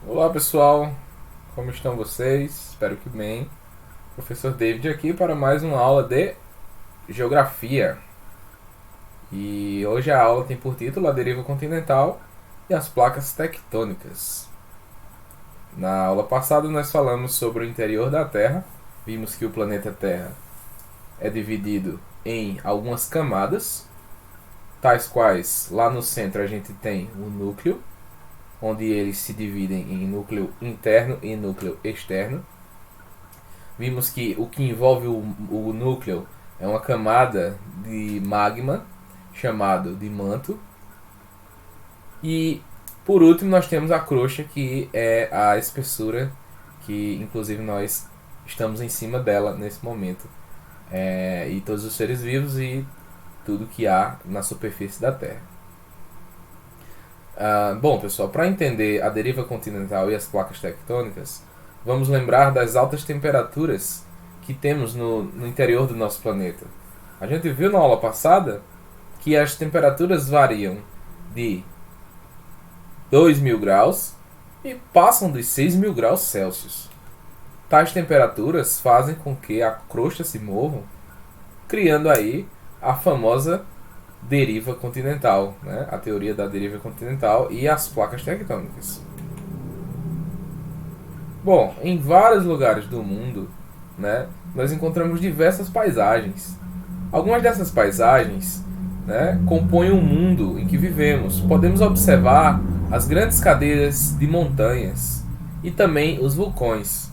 Olá pessoal, como estão vocês? Espero que bem. Professor David aqui para mais uma aula de Geografia. E hoje a aula tem por título a deriva continental e as placas tectônicas. Na aula passada nós falamos sobre o interior da Terra. Vimos que o planeta Terra é dividido em algumas camadas, tais quais lá no centro a gente tem o núcleo, onde eles se dividem em núcleo interno e núcleo externo. Vimos que o que envolve o núcleo é uma camada de magma chamado de manto. E por último nós temos a crosta, que é a espessura que inclusive nós estamos em cima dela nesse momento. E todos os seres vivos e tudo que há na superfície da Terra. Bom, pessoal, para entender a deriva continental e as placas tectônicas, vamos lembrar das altas temperaturas que temos no interior do nosso planeta. A gente viu na aula passada que as temperaturas variam de 2.000 graus e passam dos 6.000 graus Celsius. Tais temperaturas fazem com que a crosta se mova, criando aí a famosa deriva continental, né? A teoria da deriva continental e as placas tectônicas. Bom, em vários lugares do mundo, né, nós encontramos diversas paisagens. Algumas dessas paisagens, né, compõem o mundo em que vivemos. Podemos observar as grandes cadeias de montanhas e também os vulcões.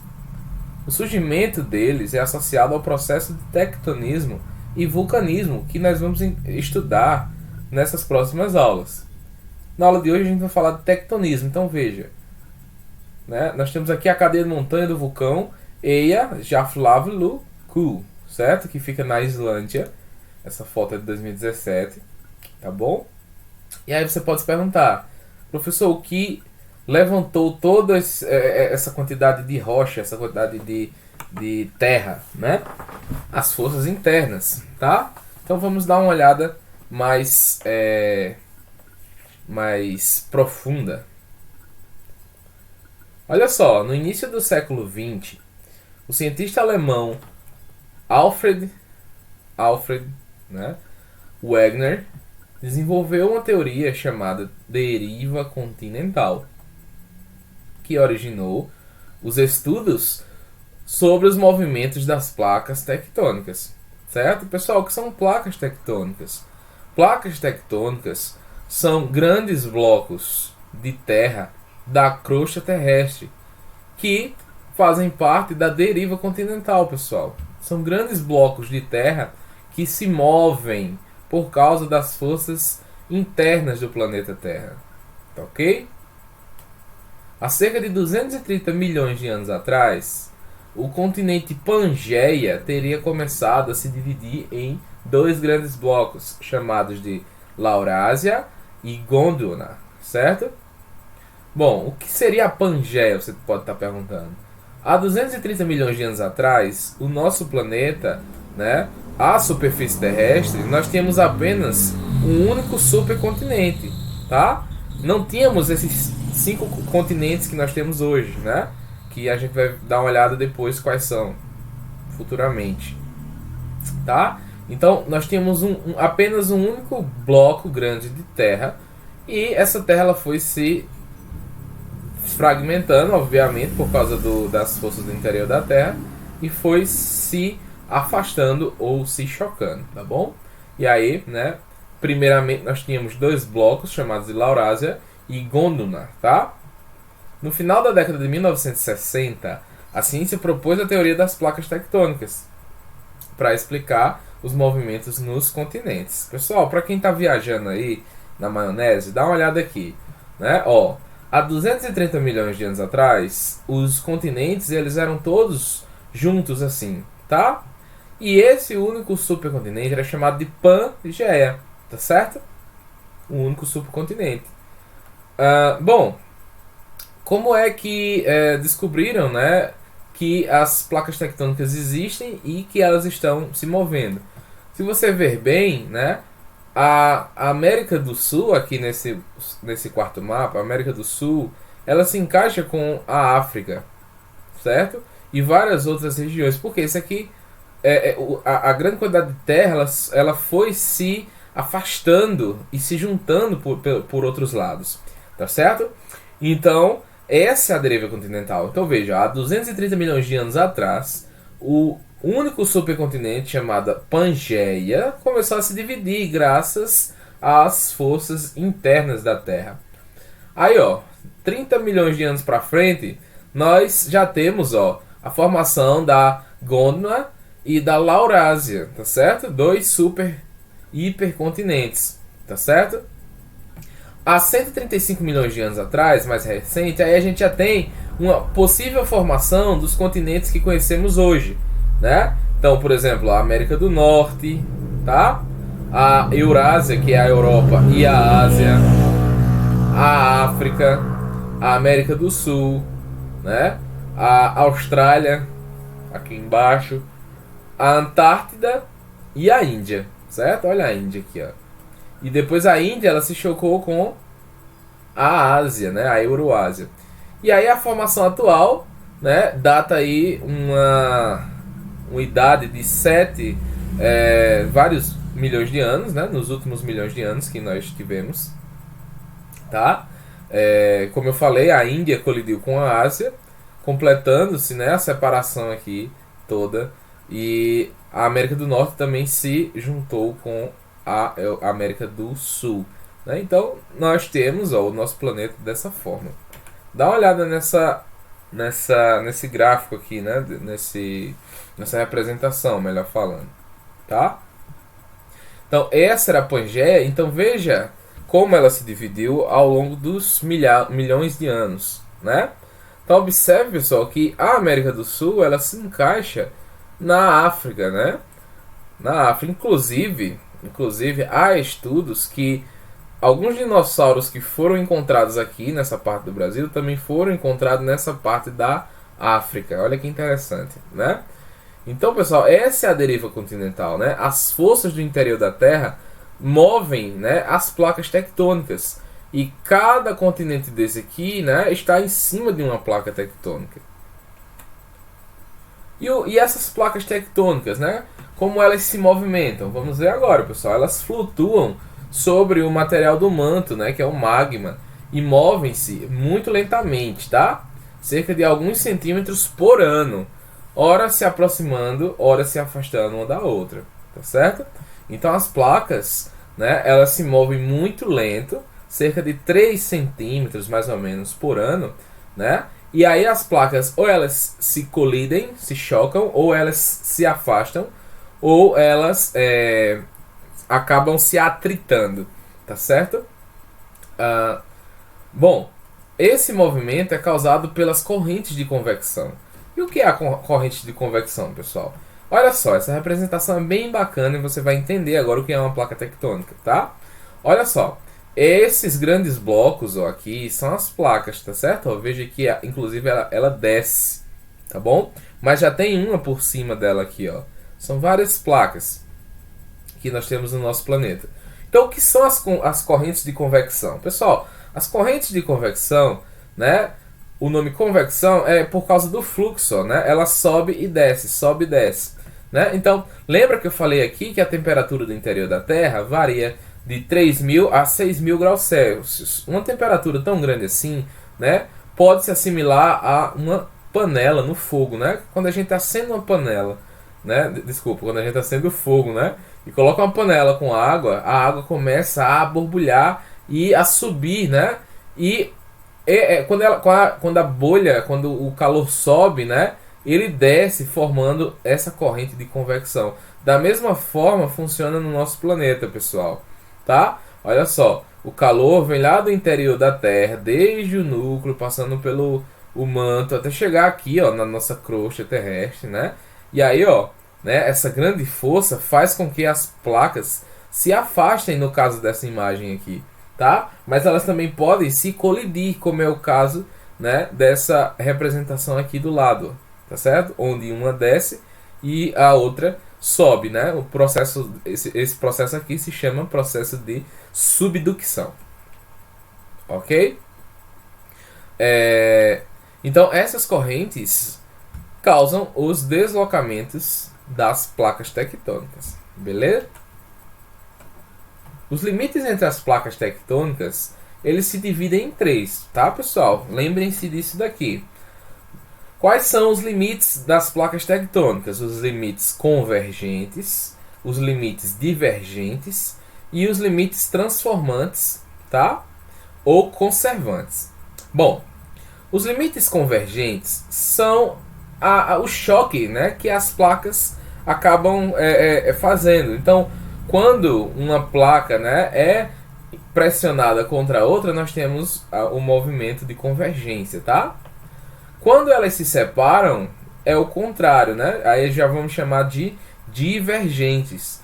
O surgimento deles é associado ao processo de tectonismo e vulcanismo que nós vamos estudar nessas próximas aulas. Na aula de hoje a gente vai falar de tectonismo, então veja. Né? Nós temos aqui a cadeia de montanha do vulcão Eyjafjallajökull, certo? Que fica na Islândia. Essa foto é de 2017, tá bom? E aí você pode se perguntar, professor, o que levantou toda essa quantidade de rocha, essa quantidade de terra, né? As forças internas, tá? Então vamos dar uma olhada mais profunda. Olha só, no início do século XX, o cientista alemão Alfred, né, Wegener desenvolveu uma teoria chamada deriva continental, que originou os estudos sobre os movimentos das placas tectônicas. Certo? Pessoal, o que são placas tectônicas? Placas tectônicas são grandes blocos de terra da crosta terrestre que fazem parte da deriva continental, pessoal. São grandes blocos de terra que se movem por causa das forças internas do planeta Terra. Tá ok? Há cerca de 230 milhões de anos atrás, o continente Pangeia teria começado a se dividir em dois grandes blocos, chamados de Laurásia e Gondwana, certo? Bom, o que seria a Pangeia, você pode estar perguntando. Há 230 milhões de anos atrás, o nosso planeta, né, a superfície terrestre, nós tínhamos apenas um único supercontinente, tá? Não tínhamos esses 5 continentes que nós temos hoje, né? Que a gente vai dar uma olhada depois quais são, futuramente, tá? Então, nós tínhamos apenas um único bloco grande de terra e essa terra ela foi se fragmentando, obviamente, por causa das forças do interior da Terra, e foi se afastando ou se chocando, tá bom? E aí, né, primeiramente nós tínhamos dois blocos chamados de Laurásia e Gondwana, tá? No final da década de 1960, a ciência propôs a teoria das placas tectônicas para explicar os movimentos nos continentes. Pessoal, para quem está viajando aí na maionese, dá uma olhada aqui, né? Ó, há 230 milhões de anos atrás, os continentes eles eram todos juntos assim, tá? E esse único supercontinente era chamado de Pangeia, tá certo? O único supercontinente. Bom, como é que descobriram, né, que as placas tectônicas existem e que elas estão se movendo? Se você ver bem, né, a América do Sul, aqui nesse quarto mapa, a América do Sul ela se encaixa com a África, certo? E várias outras regiões, porque isso aqui a grande quantidade de terra ela foi se afastando e se juntando por outros lados, tá certo? Então, essa é a deriva continental. Então veja, há 230 milhões de anos atrás, o único supercontinente chamado Pangeia começou a se dividir graças às forças internas da Terra. Aí, ó, 30 milhões de anos para frente, nós já temos, ó, a formação da Gondwana e da Laurásia, tá certo? Dois super hipercontinentes, tá certo? Há 135 milhões de anos atrás, mais recente, aí a gente já tem uma possível formação dos continentes que conhecemos hoje, né? Então, por exemplo, a América do Norte, tá? A Eurásia, que é a Europa e a Ásia, a África, a América do Sul, né? A Austrália, aqui embaixo, a Antártida e a Índia, certo? Olha a Índia aqui, ó. E depois a Índia ela se chocou com a Ásia, né? A Euroásia. E aí a formação atual, né? Data aí uma idade de vários milhões de anos, né? Nos últimos milhões de anos que nós tivemos, tá? Como eu falei, a Índia colidiu com a Ásia, completando-se, né, a separação aqui toda, e a América do Norte também se juntou com a América do Sul, né? Então nós temos, ó, o nosso planeta dessa forma. Dá uma olhada nesse gráfico aqui, né? Nessa representação, melhor falando, tá? Então essa era a Pangeia. Então veja como ela se dividiu ao longo dos milhões de anos, né? Então observe, pessoal, que a América do Sul ela se encaixa na África, né? Na África, inclusive há estudos que alguns dinossauros que foram encontrados aqui nessa parte do Brasil também foram encontrados nessa parte da África. Olha que interessante, né? Então, pessoal, essa é a deriva continental, né? As forças do interior da Terra movem, né, as placas tectônicas. E cada continente desse aqui, né, está em cima de uma placa tectônica. E essas placas tectônicas, né, como elas se movimentam? Vamos ver agora, pessoal. Elas flutuam sobre o material do manto, né, que é o magma, e movem-se muito lentamente, tá? Cerca de alguns centímetros por ano, ora se aproximando, ora se afastando uma da outra, tá certo? Então as placas, né, elas se movem muito lento, cerca de 3 centímetros mais ou menos por ano, né? E aí as placas ou elas se colidem, se chocam, ou elas se afastam, ou elas acabam se atritando, tá certo? Bom, esse movimento é causado pelas correntes de convecção. E o que é a corrente de convecção, pessoal? Olha só, essa representação é bem bacana e você vai entender agora o que é uma placa tectônica, tá? Olha só, esses grandes blocos, ó, aqui são as placas, tá certo? Ó, veja que inclusive ela desce, tá bom? Mas já tem uma por cima dela aqui, ó. São várias placas que nós temos no nosso planeta. Então, o que são as correntes de convecção? Pessoal, as correntes de convecção, né? O nome convecção é por causa do fluxo, né? Ela sobe e desce, né? Então, lembra que eu falei aqui que a temperatura do interior da Terra varia de 3.000 a 6.000 graus Celsius. Uma temperatura tão grande assim, né, pode se assimilar a uma panela no fogo, né? Quando a gente está acende uma panela, né? Desculpa, quando a gente está acende o fogo, né? E coloca uma panela com água, a água começa a borbulhar e a subir, né? E quando a bolha, quando o calor sobe, né? Ele desce formando essa corrente de convecção. Da mesma forma funciona no nosso planeta, pessoal, tá? Olha só, o calor vem lá do interior da Terra, desde o núcleo, passando pelo o manto, até chegar aqui, ó, na nossa crosta terrestre, né? E aí, ó, né, essa grande força faz com que as placas se afastem, no caso dessa imagem aqui, tá? Mas elas também podem se colidir, como é o caso, né, dessa representação aqui do lado, tá certo? Onde uma desce e a outra sobe, né? O processo, esse processo aqui se chama processo de subducção, ok? Então essas correntes causam os deslocamentos das placas tectônicas, beleza? Os limites entre as placas tectônicas, eles se dividem em três, tá, pessoal? Lembrem-se disso daqui. Quais são os limites das placas tectônicas? Os limites convergentes, os limites divergentes e os limites transformantes, tá? Ou conservantes. Bom, os limites convergentes são o choque, né, que as placas acabam fazendo. Então, quando uma placa, né, é pressionada contra a outra, nós temos o movimento de convergência, tá? Quando elas se separam, é o contrário, né? Aí já vamos chamar de divergentes.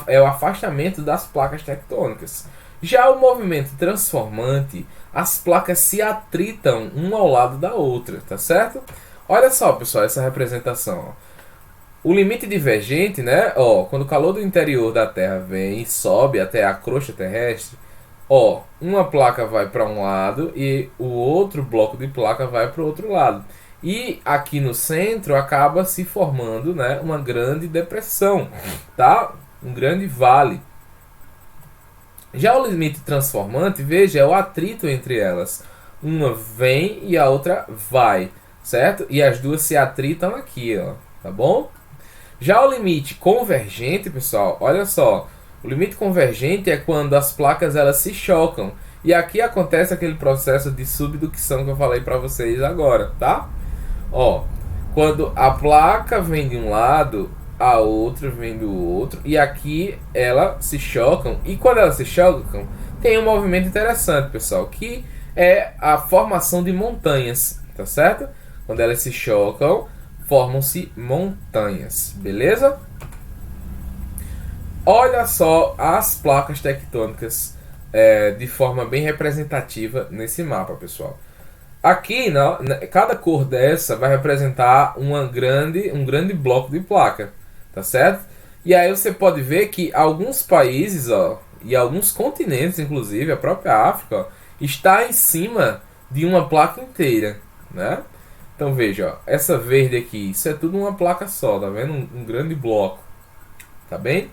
É o afastamento das placas tectônicas. Já o movimento transformante, as placas se atritam uma ao lado da outra, tá certo? Olha só, pessoal, essa representação. Ó. O limite divergente, né? Ó, quando o calor do interior da Terra vem e sobe até a crosta terrestre, ó, uma placa vai para um lado e o outro bloco de placa vai para o outro lado. E aqui no centro acaba se formando, né, uma grande depressão, tá? Um grande vale. Já o limite transformante, veja, é o atrito entre elas. Uma vem e a outra vai, certo? E as duas se atritam aqui, ó, tá bom? Já o limite convergente, pessoal, olha só. O limite convergente é quando as placas elas se chocam. E aqui acontece aquele processo de subducção que eu falei para vocês agora, tá? Ó, quando a placa vem de um lado, a outra vem do outro, e aqui elas se chocam. E quando elas se chocam, tem um movimento interessante, pessoal, que é a formação de montanhas, tá certo? Quando elas se chocam, formam-se montanhas, beleza? Olha só as placas tectônicas de forma bem representativa nesse mapa, pessoal. Aqui, cada cor dessa vai representar um grande bloco de placa, tá certo? E aí você pode ver que alguns países, ó, e alguns continentes, inclusive a própria África, ó, está em cima de uma placa inteira, né? Então veja, ó, essa verde aqui, isso é tudo uma placa só, tá vendo? Um grande bloco, tá bem?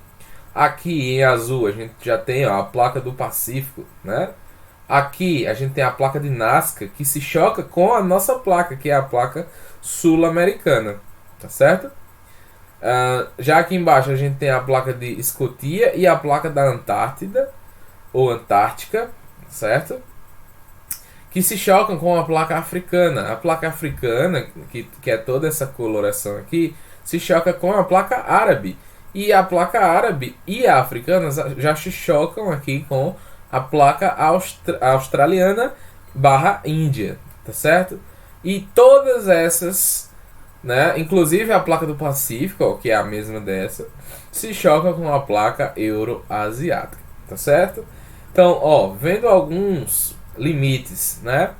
Aqui em azul a gente já tem, ó, a placa do Pacífico, né? Aqui a gente tem a placa de Nazca que se choca com a nossa placa, que é a placa sul-americana, tá certo? Já aqui embaixo a gente tem a placa de Escotia e a placa da Antártida, ou Antártica, certo? Que se chocam com a placa africana. A placa africana, que é toda essa coloração aqui, se choca com a placa árabe. E a placa árabe e a africana já se chocam aqui com a placa australiana / Índia, tá certo? E todas essas, né, inclusive a placa do Pacífico, ó, que é a mesma dessa, se choca com a placa euroasiática, tá certo? Então, ó, vendo alguns limites, né?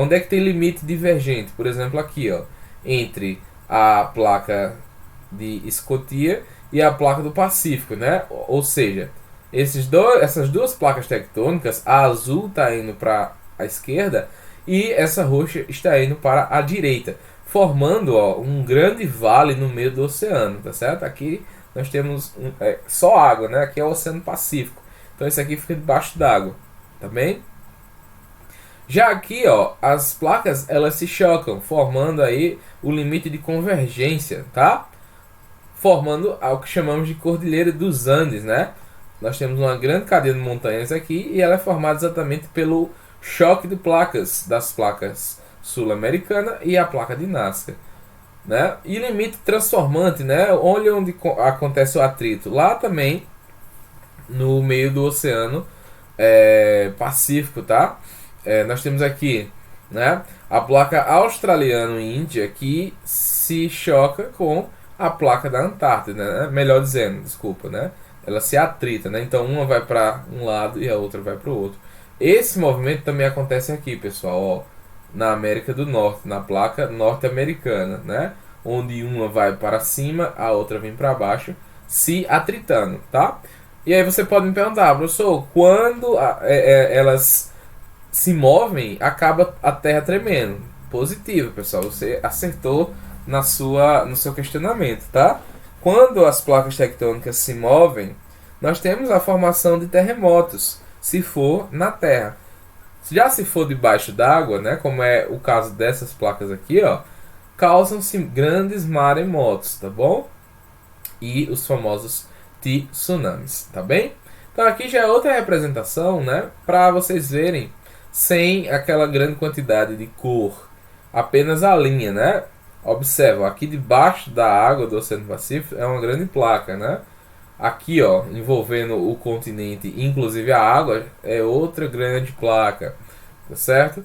Onde é que tem limite divergente? Por exemplo, aqui, ó, entre a placa de Escotia e a placa do Pacífico, né? Ou seja, essas duas placas tectônicas, a azul está indo para a esquerda e essa roxa está indo para a direita, formando, ó, um grande vale no meio do oceano, tá certo? Aqui nós temos só água, né? Aqui é o Oceano Pacífico. Então esse aqui fica debaixo d'água, tá bem? Já aqui, ó, as placas elas se chocam, formando aí o limite de convergência, tá? Formando o que chamamos de Cordilheira dos Andes, né? Nós temos uma grande cadeia de montanhas aqui e ela é formada exatamente pelo choque de placas das placas sul-americana e a placa de Nazca, né? E limite transformante, né? Olha onde acontece o atrito. Lá também, no meio do Oceano Pacífico, tá? Nós temos aqui, né, a placa australiano-índia que se choca com a placa da Antártida, né? Melhor dizendo, desculpa, né? Ela se atrita, né? Então uma vai para um lado e a outra vai para o outro. Esse movimento também acontece aqui, pessoal, ó, na América do Norte, na placa norte-americana, né? Onde uma vai para cima, a outra vem para baixo, se atritando, tá? E aí você pode me perguntar, professor, quando elas se movem, acaba a Terra tremendo. Positivo, pessoal. Você acertou no seu questionamento, tá? Quando as placas tectônicas se movem, nós temos a formação de terremotos, se for na Terra. Já se for debaixo d'água, né, como é o caso dessas placas aqui, ó, causam-se grandes maremotos, tá bom? E os famosos tsunamis, tá bem? Então aqui já é outra representação, né, para vocês verem sem aquela grande quantidade de cor, apenas a linha, né? Observa, aqui debaixo da água do Oceano Pacífico é uma grande placa, né? Aqui, ó, envolvendo o continente, inclusive a água, é outra grande placa, tá certo?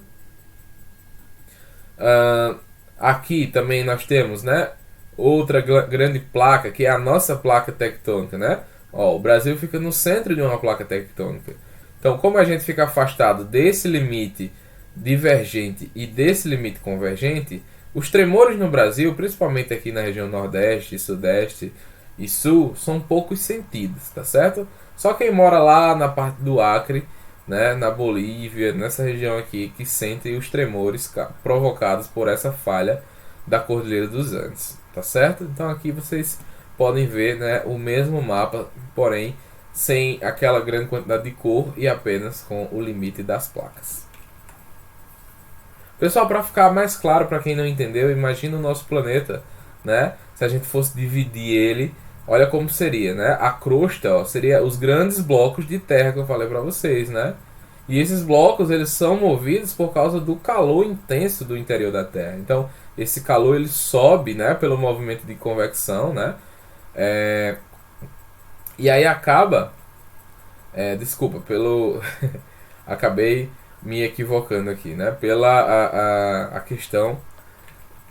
Aqui também nós temos, né, outra grande placa, que é a nossa placa tectônica, né? Ó, o Brasil fica no centro de uma placa tectônica. Então, como a gente fica afastado desse limite divergente e desse limite convergente, os tremores no Brasil, principalmente aqui na região Nordeste, Sudeste e Sul, são poucos sentidos, tá certo? Só quem mora lá na parte do Acre, né, na Bolívia, nessa região aqui, que sente os tremores provocados por essa falha da Cordilheira dos Andes, tá certo? Então aqui vocês podem ver, né, o mesmo mapa, porém sem aquela grande quantidade de cor e apenas com o limite das placas. Pessoal, para ficar mais claro para quem não entendeu, imagina o nosso planeta, né? Se a gente fosse dividir ele, olha como seria, né? A crosta, ó, seria os grandes blocos de terra que eu falei para vocês, né? E esses blocos, eles são movidos por causa do calor intenso do interior da Terra. Então, esse calor ele sobe, né, pelo movimento de convecção, né? E aí acaba, desculpa, pelo acabei me equivocando aqui, né? Pela a questão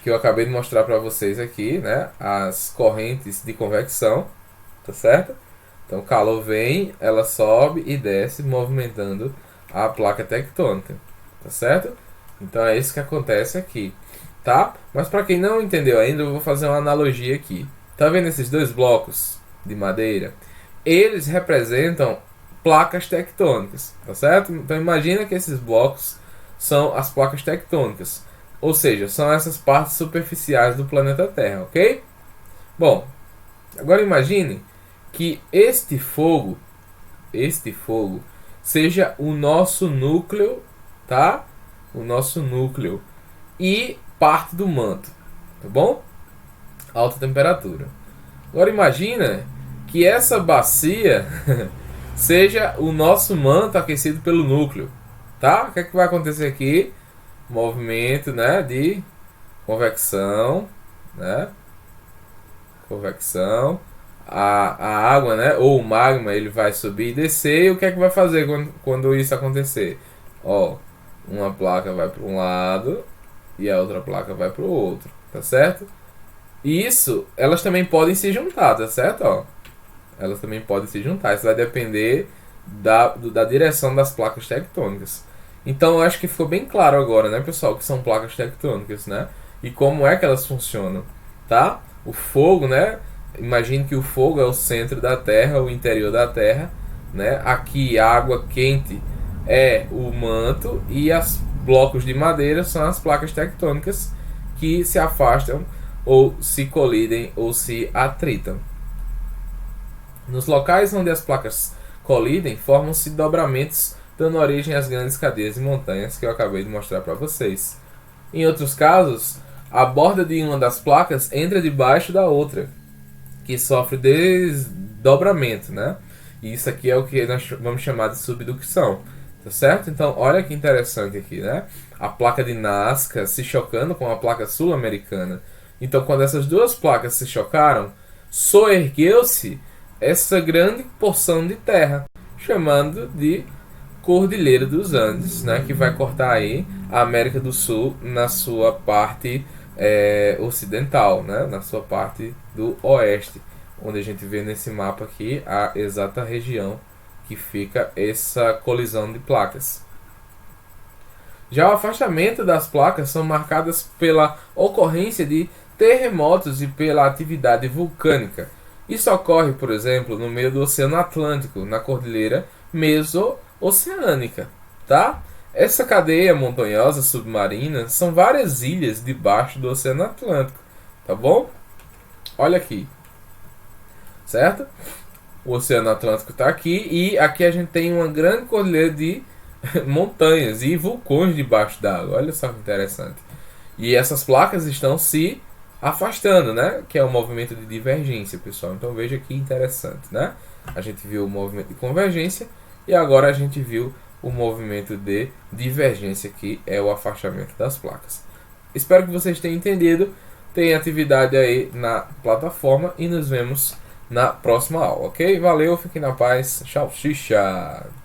que eu acabei de mostrar para vocês aqui, né? As correntes de convecção, tá certo? Então o calor vem, ela sobe e desce, movimentando a placa tectônica, tá certo? Então é isso que acontece aqui, tá? Mas para quem não entendeu ainda, eu vou fazer uma analogia aqui. Tá vendo esses dois blocos de madeira? Eles representam placas tectônicas, tá certo? Então imagina que esses blocos são as placas tectônicas, ou seja, são essas partes superficiais do planeta Terra, ok? Bom, agora imagine que este fogo seja o nosso núcleo, tá? O nosso núcleo e parte do manto, tá bom? Alta temperatura. Agora imagina que essa bacia seja o nosso manto aquecido pelo núcleo, tá? O que é que vai acontecer aqui? Movimento, né, de convecção, né? Convecção. A água, né, ou o magma, ele vai subir e descer. E o que é que vai fazer quando isso acontecer? Ó, uma placa vai para um lado e a outra placa vai para o outro, tá certo? E isso, elas também podem se juntar, tá certo? Ó, elas também podem se juntar. Isso vai depender da direção das placas tectônicas. Então eu acho que ficou bem claro agora, né, pessoal, que são placas tectônicas, né? E como é que elas funcionam, tá? O fogo, né? Imagine que o fogo é o centro da Terra, o interior da Terra, né? Aqui a água quente é o manto e os blocos de madeira são as placas tectônicas que se afastam ou se colidem ou se atritam. Nos locais onde as placas colidem, formam-se dobramentos, dando origem às grandes cadeias de montanhas que eu acabei de mostrar para vocês. Em outros casos, a borda de uma das placas entra debaixo da outra, que sofre desdobramento, né? E isso aqui é o que nós vamos chamar de subducção, tá certo? Então, olha que interessante aqui, né? A placa de Nazca se chocando com a placa sul-americana. Então, quando essas duas placas se chocaram, soergueu-se essa grande porção de terra, chamando de Cordilheira dos Andes, né, que vai cortar aí a América do Sul na sua parte ocidental, né, na sua parte do oeste, onde a gente vê nesse mapa aqui a exata região que fica essa colisão de placas. Já o afastamento das placas são marcadas pela ocorrência de terremotos e pela atividade vulcânica. Isso ocorre, por exemplo, no meio do Oceano Atlântico, na Cordilheira Meso-Oceânica, tá? Essa cadeia montanhosa submarina são várias ilhas debaixo do Oceano Atlântico, tá bom? Olha aqui, certo? O Oceano Atlântico está aqui e aqui a gente tem uma grande cordilheira de montanhas e vulcões debaixo d'água. Olha só que interessante. E essas placas estão se afastando, né? Que é o movimento de divergência, pessoal. Então veja que interessante, né? A gente viu o movimento de convergência e agora a gente viu o movimento de divergência, que é o afastamento das placas. Espero que vocês tenham entendido. Tem atividade aí na plataforma e nos vemos na próxima aula, ok? Valeu, fiquem na paz. Tchau, xixa!